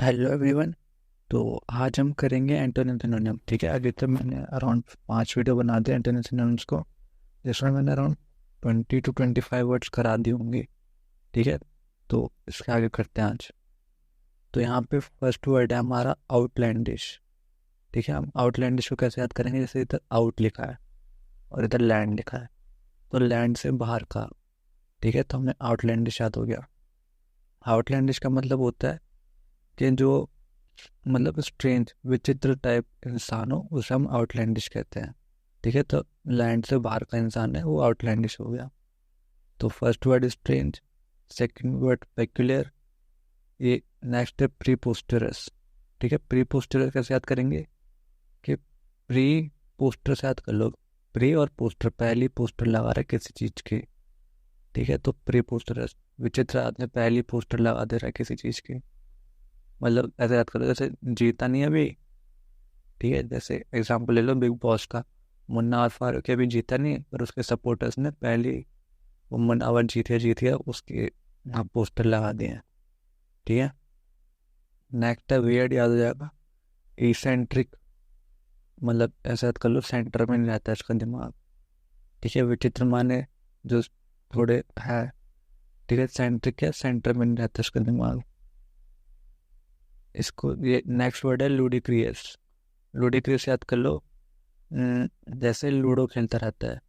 Hello everyone. तो आज हम करेंगे एंटोनिम सिनोनिम। ठीक है, अभी तक मैंने अराउंड 5 वीडियो बना दिए एंटोनिम सिनोनिम्स को, जिसमें मैंने अराउंड 20 to 25 वर्ड्स करा दी होंगी। ठीक है, तो इसके आगे करते हैं आज। तो यहाँ पे फर्स्ट वर्ड है हमारा आउटलैंडिश। ठीक है, हम आउटलैंडिश को कैसे याद करेंगे? जैसे इधर आउट लिखा है और इधर लैंड लिखा है, तो लैंड से बाहर का। ठीक है, तो हमें आउटलैंडिश याद हो गया। आउटलैंडिश का मतलब होता है कि जो मतलब स्ट्रेंज विचित्र टाइप इंसान हो उसे हम आउटलैंडिश कहते हैं। ठीक है, तो लैंड से बाहर का इंसान है वो आउटलैंडिश हो गया। तो first word strange, second word peculiar, ये नेक्स्ट है प्रीपोस्टरस। ठीक है, प्रीपोस्टरस कैसे याद करेंगे कि प्री पोस्टर से याद कर लो। प्री और पोस्टर, पहली पोस्टर लगा रहा है किसी चीज की। ठीक है, तो प्रीपोस्टरस विचित्र आदमी पहली पोस्टर लगा दे रहा है किसी चीज की। मतलब ऐसे याद करो जैसे जीता नहीं अभी। ठीक है, जैसे एग्जांपल ले लो बिग बॉस का। मुन्ना और फारूक अभी जीता नहीं, पर उसके सपोर्टर्स ने पहले वो मुन्ना और जीत गया उसके यहाँ पोस्टर लगा दिए हैं। ठीक है, नेक्स्ट है वियर्ड, याद हो जाएगा। इसेंट्रिक, मतलब ऐसा याद कर लो सेंटर में नहीं रहता है इसका दिमाग। ठीक है, विचित्र माने जो थोड़े है। ठीक है, सेंट्रिक है, सेंटर में नहीं रहता इसका दिमाग। इसको ये नेक्स्ट वर्ड है लूडिक्रियस। लूडिक्रियस याद कर लो। जैसे लूडो खेलता रहता है।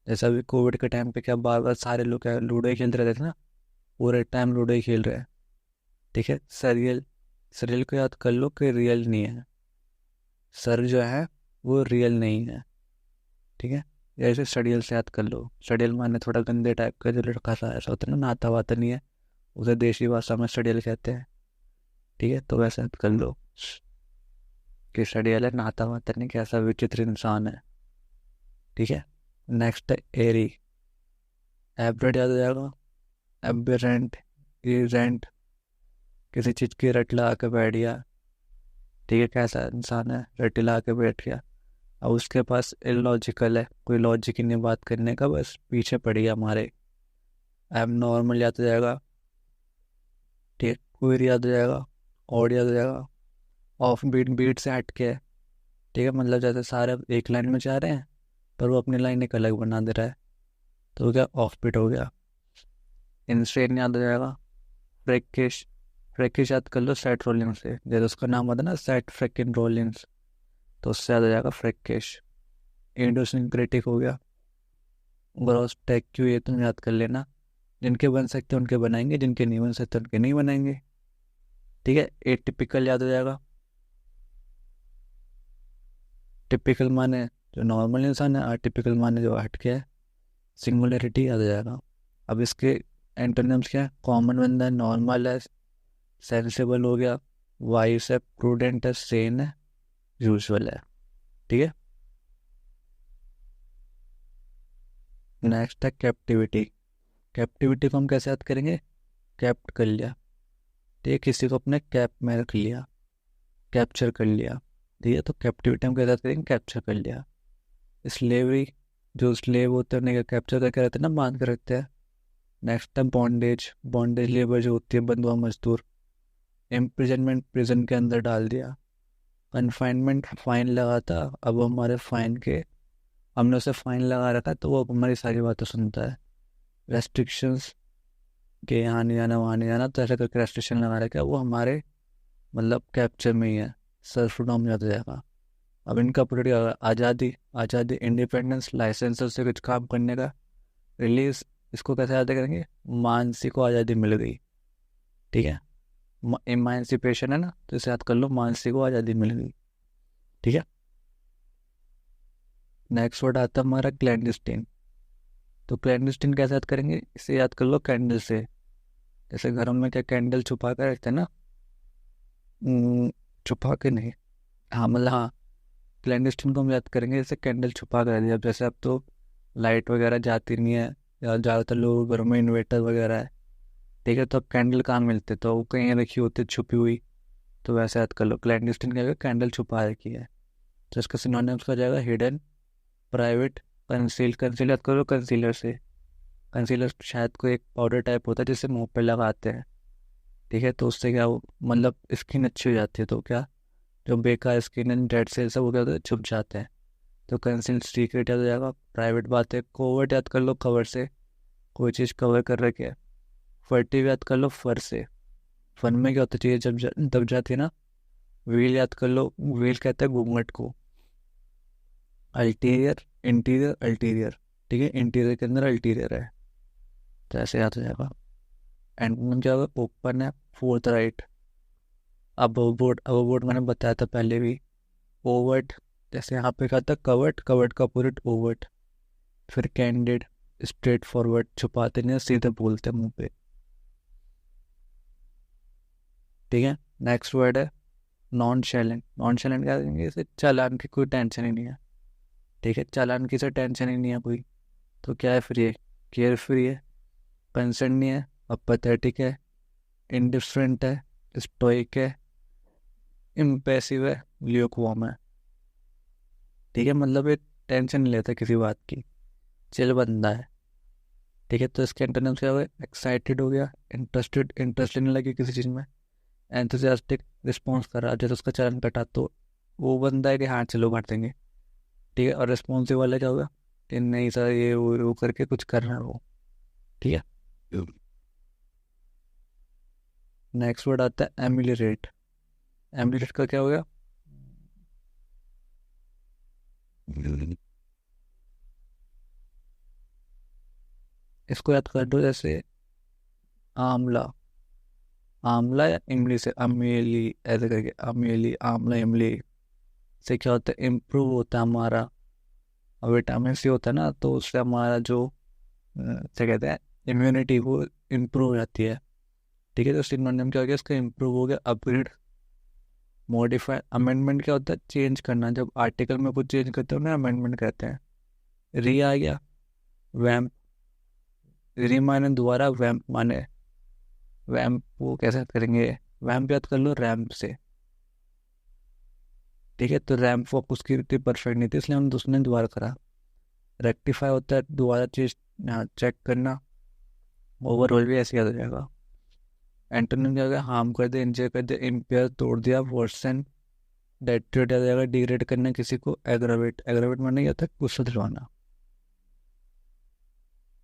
जैसे अभी कोविड के टाइम पे क्या बार बार सारे लोग क्या लूडो ही खेलते रहते थे ना, पूरे टाइम लूडो ही खेल रहे हैं। ठीक है, सरियल, सरियल को याद कर लो कि रियल नहीं है। सर जो है वो रियल नहीं है। ठीक है, जैसे सड़ियल से याद कर लो। सड़ियल माने थोड़ा गंदे टाइप का जो लड़का सा ऐसा होता है ना, नाता वाता नहीं है, उसे देशी भाषा में सड़ियल कहते हैं। ठीक है, तो वैसे याद कर लो कि सड़ियल है, नाता वाता नहीं, कैसा विचित्र इंसान है। ठीक है, नेक्स्ट है एरी। एब्रेंट याद हो जाएगा। एबरेंट, इरेंट, किसी चीज की रट लगा के बैठ गया। ठीक है, कैसा इंसान है, रट लगा के बैठ गया। अब उसके पास इलॉजिकल है, कोई लॉजिक ही नहीं बात करने का, बस पीछे पड़ गया हमारे। एब नॉर्मल याद हो जाएगा। ठीक है, क्विर याद हो जाएगा। ऑड याद हो जाएगा। ऑफ बीट, बीट से हट के है। ठीक है, मतलब जैसे सारे एक लाइन में जा रहे हैं पर वो अपनी लाइन एक अलग बना दे रहा है, तो क्या ऑफ बीट हो गया। इंस्टेन याद हो जाएगा। फ्रेकिश, फ्रेकिश याद कर लो सेट रोलिंग से, जैसे उसका नाम होता है ना सेट फ्रेकिन रोलिंस, तो उससे याद हो जाएगा फ्रेकिश। इडियोसिंक्रेटिक हो गया। ग्रॉस टैग क्यू, ये तुम याद कर लेना। जिनके बन सकते हैं उनके बनाएंगे, जिनके नहीं बन सकते उनके नहीं बनाएंगे। ठीक है, एटिपिकल याद हो जाएगा। टिपिकल माने जो नॉर्मल इंसान है, अटिपिकल माने जो हटके है। सिंगुलरिटी याद हो जाएगा। अब इसके एंटोनिम्स क्या है? कॉमन बंदा है, नॉर्मल है, सेंसिबल हो गया, वाइस है, प्रूडेंट है, सेन है, यूजुअल है। ठीक है, नेक्स्ट है कैप्टिविटी। कैप्टिविटी को हम कैसे याद करेंगे? कैप्ट कर लिया। ठीक है, किसी को अपने कैप में रख लिया, कैप्चर कर लिया। ठीक है, तो कैप्टिविटी हम कैसे याद करेंगे? कैप्चर कर लिया। स्लेवरी, जो स्लेव होते हैं उन्हें कैप्चर करके रहते हैं ना, बांध कर रखते हैं। नेक्स्ट है बॉन्डेज। बॉन्डेज लेबर जो होती है, बंधुआ मजदूर। इम्प्रिजनमेंट, प्रिजन के अंदर डाल दिया। कन्फाइनमेंट, फाइन लगा था, अब वो हमारे फाइन के, हमने उसे फाइन लगा रखा है तो वो अब हमारी सारी बातें सुनता है। रेस्ट्रिक्शंस, के यहाँ नहीं जाना वहाँ नहीं जाना, तो ऐसा करके रेस्ट्रिक्शन लगा रखा है, वो हमारे मतलब कैप्चर में ही है। सेल्फ डोम याद हो जाएगा। अब इनका पूरी आज़ादी, आज़ादी, इंडिपेंडेंस, लाइसेंस से कुछ काम करने का। रिलीज, इसको कैसे याद करेंगे? मानसी को आज़ादी मिल गई। ठीक है, इमांसिपेशन है ना, तो इसे याद कर लो, मानसी को आज़ादी मिल गई। ठीक है, नेक्स्ट वर्ड आता है हमारा क्लैंडस्टीन। तो क्लैंडस्टीन कैसे याद करेंगे? इसे याद कर लो कैंडल से। जैसे घरों में क्या कैंडल छुपा कर रखते हैं ना। छुपा के नहीं, हाँ मतलब हाँ, क्लैंडस्टीन को हम याद करेंगे जैसे कैंडल छुपा कर दिया। जैसे अब तो लाइट वगैरह जाती नहीं है, या ज़्यादातर लोगों के घरों में इन्वर्टर वगैरह है। ठीक है, तो अब कैंडल कहाँ मिलते, तो वो कहीं रखी होती है छुपी हुई। तो वैसे याद कर लो, क्लैंडस्टीन क्या है? कैंडल छुपा रखी है। तो इसका सिनोनिम्स हो जाएगा हिडन, प्राइवेट, कंसील। कंसील याद करो कंसीलर से। कंसीलर शायद कोई एक पाउडर टाइप होता है जिसे मुंह पे लगाते हैं। ठीक है, तो उससे क्या मतलब स्किन अच्छी हो जाती है, तो क्या जो बेकार स्किन एंड डेड सेल्स है वो क्या होता है, छुप जाते हैं। तो कंसेंट सीक्रेट याद हो जाएगा, प्राइवेट बात है। कोवर्ट याद कर लो, कवर से कोई चीज़ कवर कर रखी है। फर्टिव याद कर लो, फर से, फन में क्या होता चाहिए जब दब जाती है ना। व्हील याद कर लो, व्हील कहता है घूंघट को। अल्टीरियर, इंटीरियर, अल्टीरियर, ठीक है, इंटीरियर के अंदर अल्टीरियर है, तो ऐसे याद हो जाएगा। एंड में क्या होगा, ओपन है, फोर्थ राइट। अब मैंने बताया था पहले भी। ओवर्ट, जैसे यहाँ पे कहा था कवर्ट, कवर्ट का अपोजिट ओवर्ट। फिर कैंडिड, स्ट्रेट फॉरवर्ड, छुपाते नहीं, सीधे बोलते मुंह पे, ठीक है। नेक्स्ट वर्ड है नॉन शैलेंट। नॉन शैलेंट क्या करेंगे, इसे चालान की कोई टेंशन ही नहीं है, ठीक है, चालान की से टेंशन ही नहीं है कोई। तो क्या है, फ्री है, केयर फ्री है, कंसर्न नहीं है, अपैथेटिक है, इंडिफरेंट है, स्टोइक है, इम्पैसिव है, ल्यूकवार्म है, ठीक है, मतलब ये टेंशन नहीं लेता किसी बात की, चिल बंदा है, ठीक है। तो इसके एंटोनिम्स क्या हो गया, एक्साइटेड हो गया, इंटरेस्टेड, इंटरेस्ट लेने लगे किसी चीज़ में, एंथुसियास्टिक, रिस्पॉन्स कर रहा, जैसे उसका चलन कटा तो वो बंदा है कि हाँ चलो भर देंगे, ठीक है। और रिस्पॉन्सिव वाला क्या होगा, कि नहीं सर ये वो करके कुछ कर रहा है वो, ठीक है। नेक्स्ट वर्ड आता है एमिलिरेट। एमिलिरेट का क्या हो गया, इसको याद कर दो, जैसे आमला, आमला या इमली से अमेली, ऐसे करके अमेली, आमला, इमली से क्या होता है, इम्प्रूव होता है हमारा। और विटामिन सी होता है ना, तो उससे हमारा जो क्या कहते हैं, इम्यूनिटी, वो इम्प्रूव हो जाती है, ठीक है। तो सिनोनिम क्या हो गया इसका, इम्प्रूव हो गया, अपग्रेड, मॉडिफाई। अमेंडमेंट क्या होता है, चेंज करना, जब आर्टिकल में कुछ चेंज करते हो ना, अमेंडमेंट कहते हैं। री आ गया, वैम्प, री माने दोबारा, वैम्प माने, वैम्प वो कैसे याद करेंगे, वैम्प याद कर लो रैम्प से, ठीक है। तो रैम्प वॉक उसकी इतनी परफेक्ट नहीं थी, इसलिए हमने दूसरे ने दोबारा करा। रेक्टिफाई होता है दोबारा चीज चेक करना, ओवरऑल भी ऐसे याद हो जाएगा। एंटोनिम क्या हो गया, हार्म कर दे, इंजर कर दे, इम्पेयर तोड़ दिया, वर्सन, डेट्रेट याद आ जाएगा, डिग्रेड करना किसी को, एग्रावेट, एग्रावेट माने क्या था, गुस्सा दिलवाना।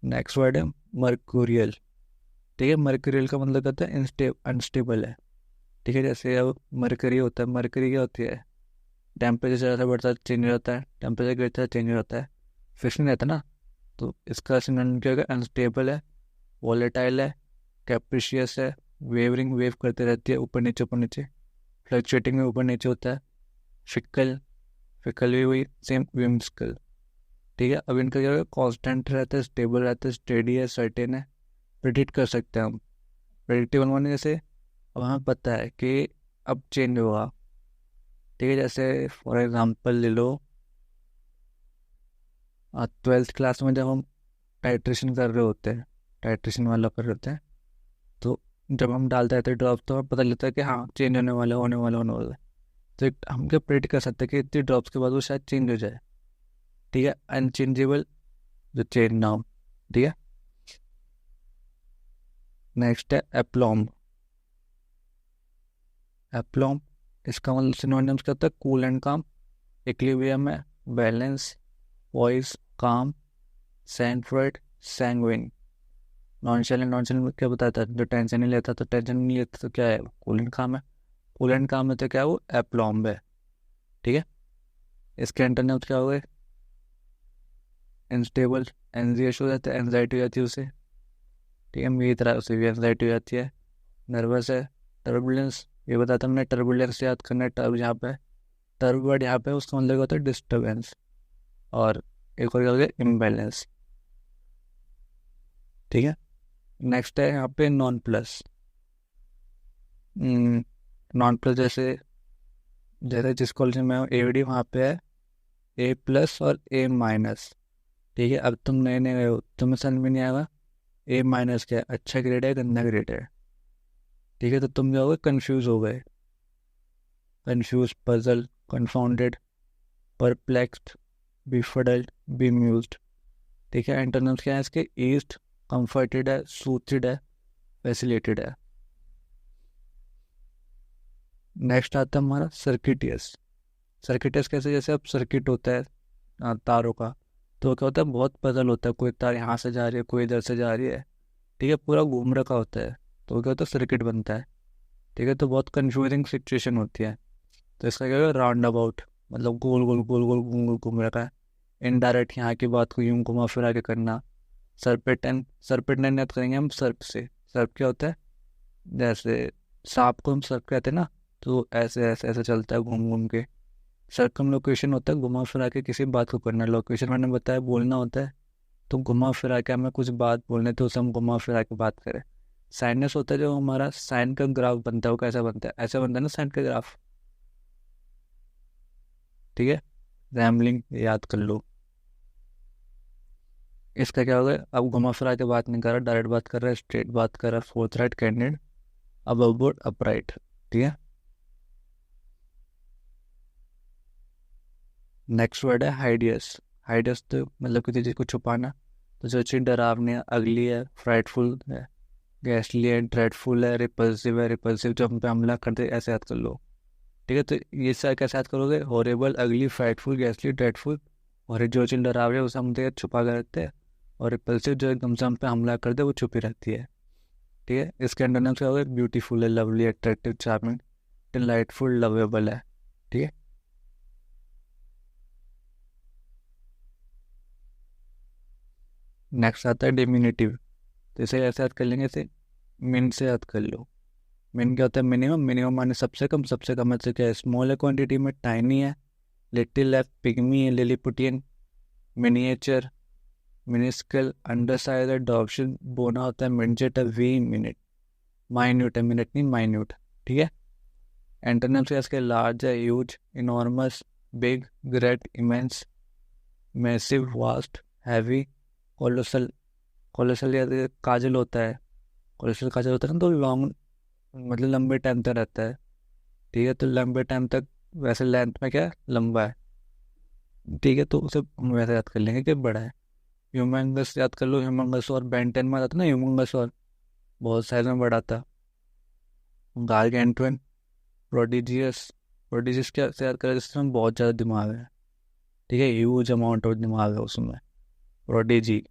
नेक्स्ट वर्ड है मर्कुरियल, ठीक है। मर्कुरियल का मतलब कहता है अनस्टेबल है, ठीक है। जैसे अब मरकरी होता है, मरकरी क्या होती है, टेम्परेचर ज़्यादा बढ़ता है चेंज हो जाता है, टेम्परेचर गिरता है चेंज हो जाता है, फिक्स नहीं रहता ना। तो इसका सिनोनिम क्या होगा, अनस्टेबल है, वॉलेटाइल है, कैप्रिशियस है, वेवरिंग, वेव करते रहती है, ऊपर नीचे, फ्लक्चुएटिंग में ऊपर नीचे होता है, फिकल, फिकल भी हुई सेम, विम्सिकल, ठीक है। अब इनका क्या होगा, कांस्टेंट रहता है, स्टेबल रहता है, स्टेडी है, सर्टेन है, प्रिडिक्ट कर सकते हैं हम। प्रेडिक्टेबल माने जैसे अब हमें पता है कि अब चेंज होगा, ठीक है। जैसे फॉर एग्जांपल ले लो, 12th क्लास में जब हम टाइट्रेशन कर रहे होते हैं, टाइट्रेशन वाला कर रहे होते हैं, तो जब हम डालते रहते हैं ड्रॉप, तो हमें पता चलता है कि हाँ चेंज होने वाला है, होने वाला, होने वाला है। तो हम क्या प्रेडिक्ट कर सकते हैं कि इतनी ड्रॉप्स के बाद वो शायद चेंज हो जाए, ठीक है। अनचेंजेबल, जो चेंज ना हो, ठीक है। नेक्स्ट है एप्लॉम। एप्लॉम, इसका मतलब सिनोनिम्स क्या होता है, कूल एंड काम, इक्विलिब्रियम है, बैलेंस, वॉइस, काम, सैंफर्ड, सैंग्विन। नॉन शैलेंट, नॉन शैलेंट क्या बताता है, जो टेंशन नहीं लेता, तो टेंशन नहीं लेता तो क्या है, कूल एंड काम है, कूल एंड काम है तो क्या है, वो एप्लॉम्ब है, ठीक है। इसके एंटोनिम्स क्या हो गए, अनस्टेबल, एंजियस हो जाता है, एंजाइटी हो जाती है उसे, ठीक है, मेरी तरह उसे भी एंजाइटी हो जाती है। नर्वस है, टर्बुलेंस, ये बताता हमने, टर्बुलेंस याद करना है, टर्ब यहाँ पे, टर्ब वर्ड यहाँ पे, उसका मतलब होता है डिस्टर्बेंस। और एक और क्या हो गया, इम्बैलेंस, ठीक है। नेक्स्ट है यहाँ पे नॉन प्लस। नॉन प्लस जैसे, जैसे जिस कॉलेज में मैं हूँ एवीडी, वहाँ पे है ए प्लस और ए माइनस, ठीक है। अब तुम नए नए गए हो, तुम्हें समझ में नहीं आएगा ए माइनस क्या है, अच्छा ग्रेड है, गंदा ग्रेड है, ठीक है। तो तुम क्या हो गए, कन्फ्यूज हो गए, कन्फ्यूज, पजल, कन्फाउंडेड, परप्लेक्स्ड, बिफडल्ड, बेम्यूज्ड, ठीक है। एंटोनिम्स क्या है इसके, ईज्ड, कंफर्टेड है, सूथड है, फैसिलेटेड है। नेक्स्ट आता है हमारा सर्किटियस। सर्किटियस कैसे, जैसे अब सर्किट होता है तारों का, तो क्या होता है, बहुत पजल होता है, कोई तार यहाँ से जा रही है, कोई इधर से जा रही है, ठीक है, पूरा घूम रखा होता है, तो क्या होता है, सर्किट बनता है, ठीक है। तो बहुत कंफ्यूजिंग सिचुएशन होती है, तो इसका क्या होगा, राउंड अबाउट, मतलब गोल गोल गोल गोल घूम गोल घूम रखा है। इनडायरेक्ट यहाँ की बात को यूं घुमा फिरा के करना। सर्पेटेंट, सर्पेटेंट याद करेंगे हम सर्प से। सर्प क्या होता है, जैसे सांप को हम सर्प कहते हैं ना, तो ऐसे ऐसे ऐसे चलता है घूम घूम के। सर्कम लोकेशन होता है घुमा फिरा के किसी बात को करना। लोकेशन मैंने बताया बोलना होता है, तो घुमा फिरा के हमें कुछ बात बोलने, तो उसे हम घुमा फिरा के बात करें। साइनस होता है जो हमारा साइन का ग्राफ बनता है, वो कैसा बनता है, ऐसा बनता है ना साइन का ग्राफ, ठीक है। रैमलिंग याद कर लो। इसका क्या होगा, अब घुमा फिरा के बात नहीं कर रहा, डायरेक्ट बात कर रहा है, स्ट्रेट बात कर रहा है, फोर्थ राइट कैंडिड, अब बोर्ड अपराइट, ठीक है। नेक्स्ट वर्ड है हाइडियस। हाइडियस तो मतलब किसी चीज़ को छुपाना, तो जो चीज़ डरावनी है, अगली है, फ्राइटफुल है, गैसली है, ड्रेडफुल है, रिपल्सिव है, रिपल्सिव जो हम पे हमला करते हैं, ऐसे याद कर लो, ठीक है। तो ये सारे कैसे याद करोगे, हॉरेबल, अगली, फ्राइटफुल, गैसली, ड्रेडफुल, और जो चीज़ डरावनी है उसे हम छुपा कर रखते हैं, और रिपल्सिव जो एकदम से हम पे हमला करते हैं वो छुपी रहती है, ठीक है। इसके एंटोनिम्स क्या होगा, ब्यूटीफुल है, lovely, attractive, charming, delightful, lovable है, ठीक है। नेक्स्ट आता है डिमिनिटिव। तो इसे ऐसे याद कर लेंगे, इसे मिन से याद कर लो। मिन क्या होता है, मिनिमम, मिनिमम माने सबसे कम, सबसे कम मतलब क्या है, स्मॉल है क्वांटिटी में, टाइनी है, लिटिल है, पिग्मी है, लिलीपुटियन, मिनिएचर, मिनिस्कल, अंडर साइज है, डॉप्शन, बोना होता है, मिडजेट है, वी मिनट, माइन्यूट है, मिनट नहीं माइन्यूट, ठीक है। एंटोनिम से इसके लार्ज है, huge, enormous, big, great, immense, massive, vast, heavy, colossal. Colossal या काजल होता है, कोलोसल काजल होता है ना, तो लॉन्ग, मतलब लंबे टाइम तक रहता है, ठीक है। तो लंबे टाइम तक, वैसे लेंथ में क्या है, लंबा है, ठीक है। तो उसे हम वैसे याद कर लेंगे कि बड़ा है। ह्यूमंगस याद कर लो, ह्यूमंगस और बेंटेन में आता ना, ह्यूमंगस और बहुत साइज में बड़ा था। गारगेंटुइन, प्रोडिजियस, प्रोडिजियस क्या से याद करें, जिसमें बहुत ज़्यादा दिमाग है, ठीक है, ह्यूज अमाउंट ऑफ दिमाग है उसमें, प्रोडिजी।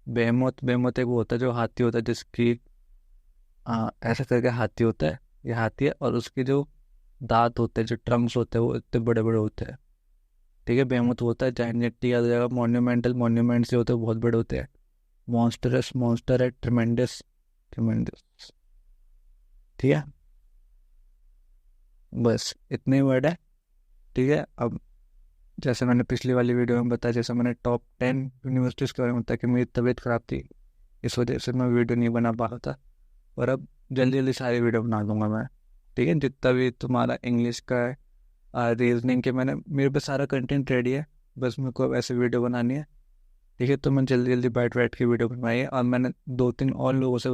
बेमोथ, बेमोथ एक वो होता है जो हाथी होता है, जिसकी ऐसा करके हाथी होता है, ये हाथी है, और उसके जो दांत होते हैं, जो ट्रंक्स होते हैं, वो इतने बड़े बड़े होते हैं, ठीक है। बेमोथ होता है, जायंटी याद हो जाएगा। मोन्यूमेंटल, मोन्यूमेंट्स जो होते हैं बहुत बड़े होते हैं। मॉन्स्टरस, मॉन्स्टर है, ट्रिमेंडस, ट्रिमेंडस, ठीक है। बस इतने वर्ड है, ठीक है। अब जैसे मैंने पिछली वाली वीडियो में बताया, जैसे मैंने टॉप 10 यूनिवर्सिटीज़ के बारे में बताया कि मेरी तबीयत ख़राब थी, इस वजह से मैं वीडियो नहीं बना पा रहा था, और अब जल्दी जल्दी सारी वीडियो बना दूंगा मैं, ठीक है। जितना भी तुम्हारा इंग्लिश का है, रीजनिंग के, मैंने मेरे पे सारा कंटेंट रेडी है, बस मेरे को अब ऐसे वीडियो बनानी है, ठीक है। तो मैं जल्दी जल्दी बैठ बैठ के वीडियो बनवाई है, और मैंने 2-3 और लोगों से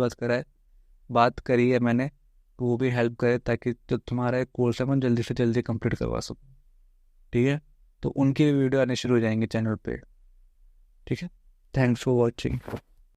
बात करी है मैंने, तो वो भी हेल्प करे, ताकि जो तुम्हारा कोर्स है मैं जल्दी से जल्दी कंप्लीट करवा सकूँ, ठीक है। तो उनकी भी वीडियो आने शुरू हो जाएंगे चैनल पे, ठीक है। Thanks for watching.